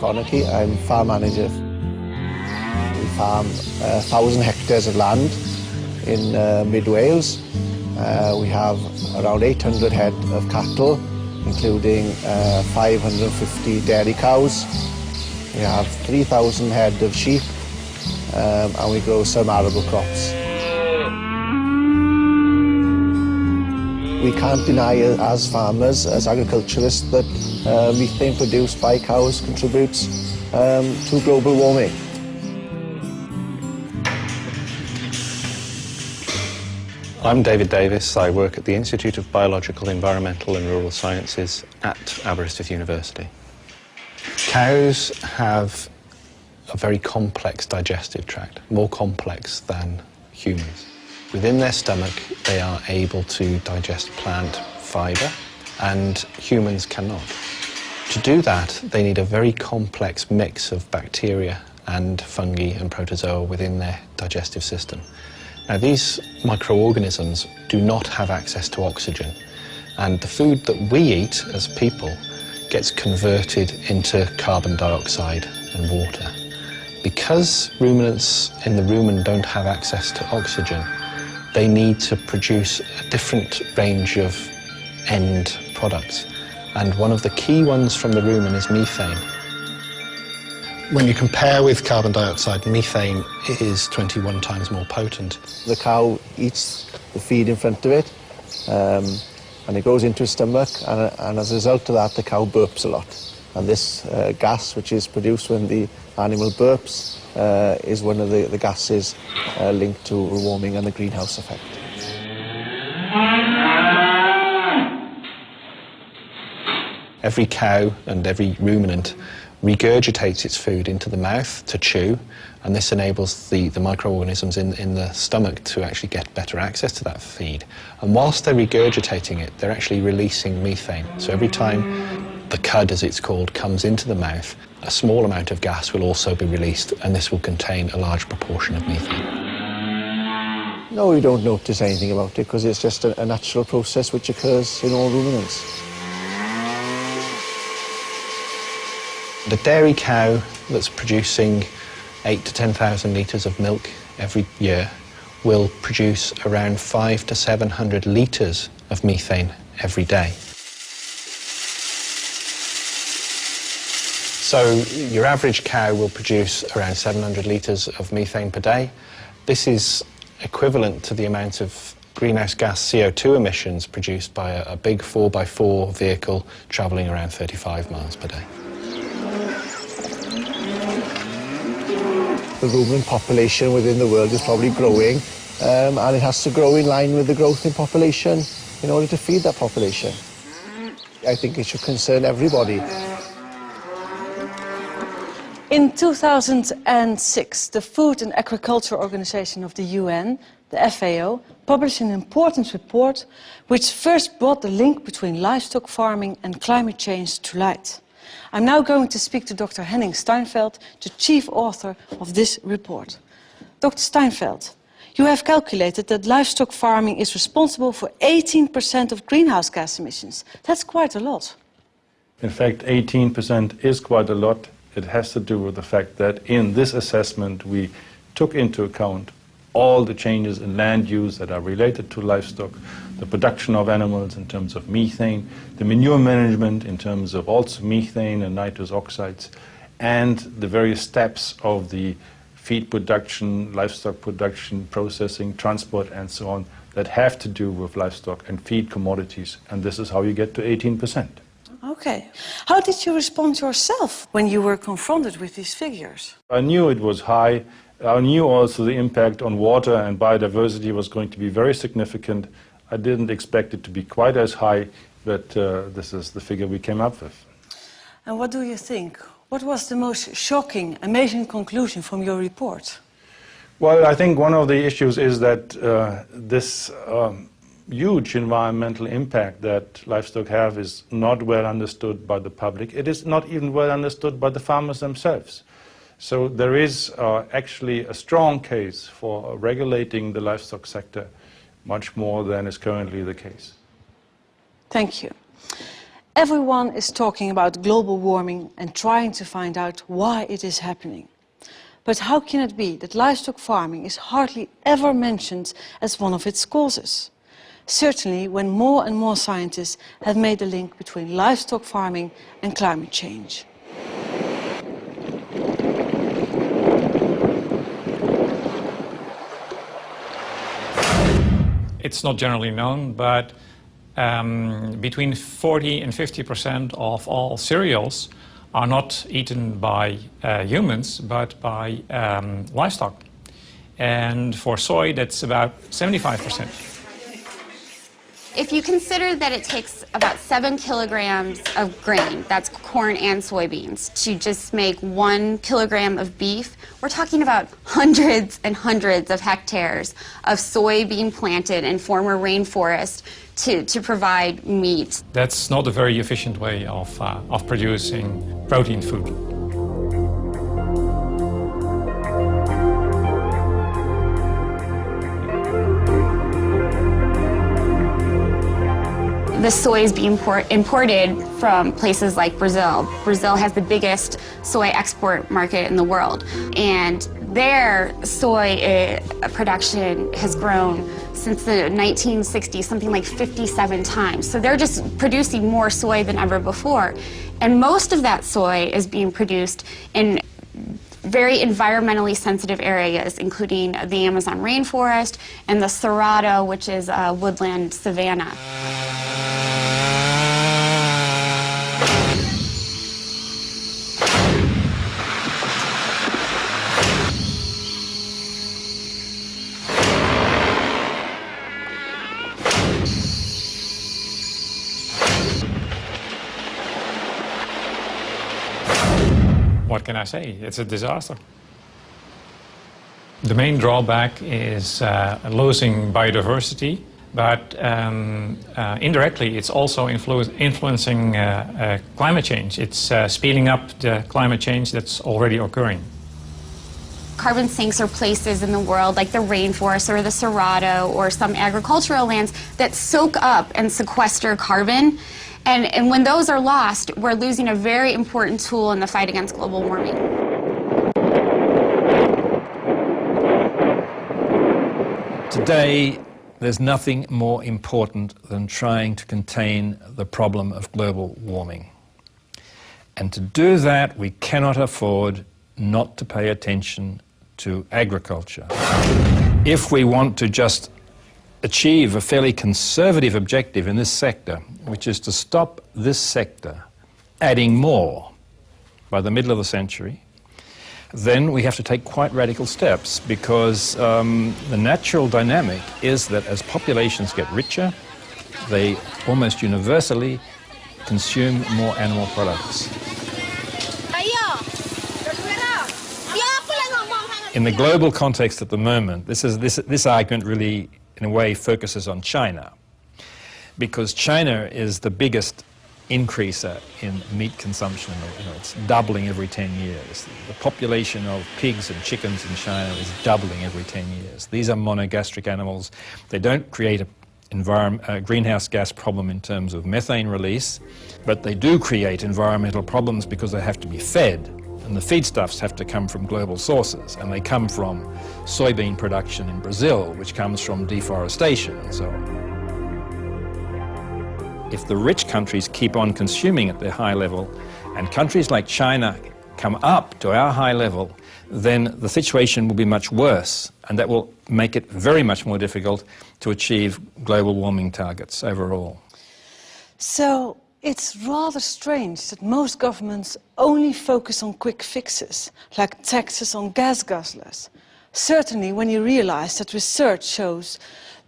Conakry. I'm farm manager. We farm 1,000 hectares of land in mid-Wales. We have around 800 head of cattle, including 550 dairy cows. We have 3,000 head of sheep, and we grow some arable crops. We can't deny as farmers, as agriculturists, that methane produced by cows contributes to global warming. I'm David Davis. I work at the Institute of Biological, Environmental and Rural Sciences at Aberystwyth University. Cows have a very complex digestive tract, more complex than humans. Within their stomach, they are able to digest plant fibre, and humans cannot. To do that, they need a very complex mix of bacteria and fungi and protozoa within their digestive system. Now, these microorganisms do not have access to oxygen, and the food that we eat as people gets converted into carbon dioxide and water. Because ruminants in the rumen don't have access to oxygen, they need to produce a different range of end products. And one of the key ones from the rumen is methane. When you compare with carbon dioxide, methane is 21 times more potent. The cow eats the feed in front of it, and it goes into its stomach, and as a result of that, the cow burps a lot. And this gas, which is produced when the animal burps, is one of the gases linked to warming and the greenhouse effect. Every cow and every ruminant regurgitates its food into the mouth to chew, and this enables the microorganisms in the stomach to actually get better access to that feed. And whilst they're regurgitating it, they're actually releasing methane. So every time the cud, as it's called, comes into the mouth, a small amount of gas will also be released, and this will contain a large proportion of methane. No, we don't notice anything about it because it's just a natural process which occurs in all ruminants. The dairy cow that's producing 8,000 to 10,000 litres of milk every year will produce around 500 to 700 litres of methane every day. So your average cow will produce around 700 litres of methane per day. This is equivalent to the amount of greenhouse gas CO2 emissions produced by a big 4x4 vehicle travelling around 35 miles per day. The ruminant population within the world is probably growing, and it has to grow in line with the growth in population in order to feed that population. I think it should concern everybody. In 2006, the Food and Agriculture Organization of the UN, the FAO, published an important report which first brought the link between livestock farming and climate change to light. I'm now going to speak to Dr. Henning Steinfeld, the chief author of this report. Dr. Steinfeld, you have calculated that livestock farming is responsible for 18% of greenhouse gas emissions. That's quite a lot. In fact, 18% is quite a lot. It has to do with the fact that in this assessment we took into account all the changes in land use that are related to livestock, the production of animals in terms of methane, the manure management in terms of also methane and nitrous oxides, and the various steps of the feed production, livestock production, processing, transport and so on that have to do with livestock and feed commodities, and this is how you get to 18%. Okay. How did you respond yourself when you were confronted with these figures? I knew it was high. I knew also the impact on water and biodiversity was going to be very significant. I didn't expect it to be quite as high, but this is the figure we came up with. And what do you think? What was the most shocking, amazing conclusion from your report? Well, I think one of the issues is that this huge environmental impact that livestock have is not well understood by the public. It is not even well understood by the farmers themselves. So there is actually a strong case for regulating the livestock sector much more than is currently the case. Thank you. Everyone is talking about global warming and trying to find out why it is happening. But how can it be that livestock farming is hardly ever mentioned as one of its causes? Certainly when more and more scientists have made the link between livestock farming and climate change. It's not generally known, but between 40 and 50% of all cereals are not eaten by humans, but by livestock. And for soy, that's about 75%. If you consider that it takes about 7 kilograms of grain, that's corn and soybeans, to just make 1 kilogram of beef, we're talking about hundreds and hundreds of hectares of soy being planted in former rainforest to provide meat. That's not a very efficient way of producing protein food. The soy is being imported from places like Brazil. Brazil has the biggest soy export market in the world, and their soy production has grown since the 1960s, something like 57 times. So they're just producing more soy than ever before. And most of that soy is being produced in very environmentally sensitive areas, including the Amazon rainforest and the Cerrado, which is a woodland savanna. What can I say? It's a disaster. The main drawback is losing biodiversity, but indirectly it's also influencing climate change. It's speeding up the climate change that's already occurring. Carbon sinks are places in the world like the rainforest or the Cerrado or some agricultural lands that soak up and sequester carbon. And when those are lost, we're losing a very important tool in the fight against global warming. Today, there's nothing more important than trying to contain the problem of global warming. And to do that, we cannot afford not to pay attention to agriculture. If we want to just achieve a fairly conservative objective in this sector, which is to stop this sector adding more by the middle of the century, then we have to take quite radical steps, because the natural dynamic is that as populations get richer, they almost universally consume more animal products. In the global context at the moment, this argument really, in a way, focuses on China, because China is the biggest increaser in meat consumption. It's doubling every 10 years. The population of pigs and chickens in China is doubling every 10 years. These are monogastric animals. They don't create a greenhouse gas problem in terms of methane release, but they do create environmental problems because they have to be fed. And the feedstuffs have to come from global sources, and they come from soybean production in Brazil, which comes from deforestation and so on. If the rich countries keep on consuming at their high level, and countries like China come up to our high level, then the situation will be much worse, and that will make it very much more difficult to achieve global warming targets overall. So it's rather strange that most governments only focus on quick fixes, like taxes on gas guzzlers. Certainly when you realize that research shows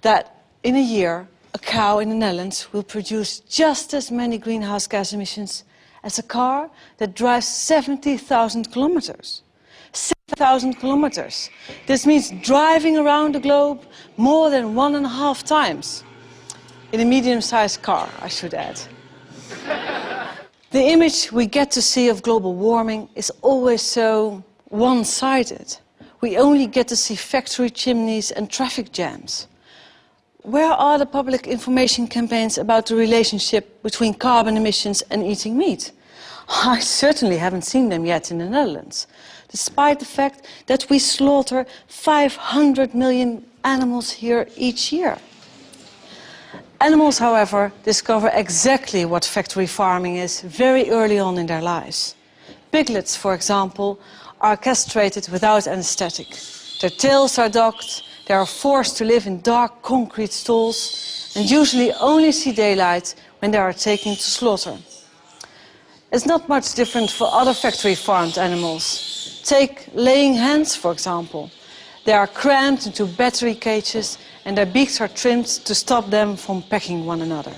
that in a year, a cow in the Netherlands will produce just as many greenhouse gas emissions as a car that drives 70,000 kilometers. 7,000 kilometers. This means driving around the globe more than 1.5 times. In a medium-sized car, I should add. The image we get to see of global warming is always so one-sided. We only get to see factory chimneys and traffic jams. Where are the public information campaigns about the relationship between carbon emissions and eating meat? I certainly haven't seen them yet in the Netherlands, despite the fact that we slaughter 500 million animals here each year. Animals, however, discover exactly what factory farming is very early on in their lives. Piglets, for example, are castrated without anesthetic. Their tails are docked, they are forced to live in dark concrete stalls and usually only see daylight when they are taken to slaughter. It's not much different for other factory-farmed animals. Take laying hens, for example. They are crammed into battery cages and their beaks are trimmed to stop them from pecking one another.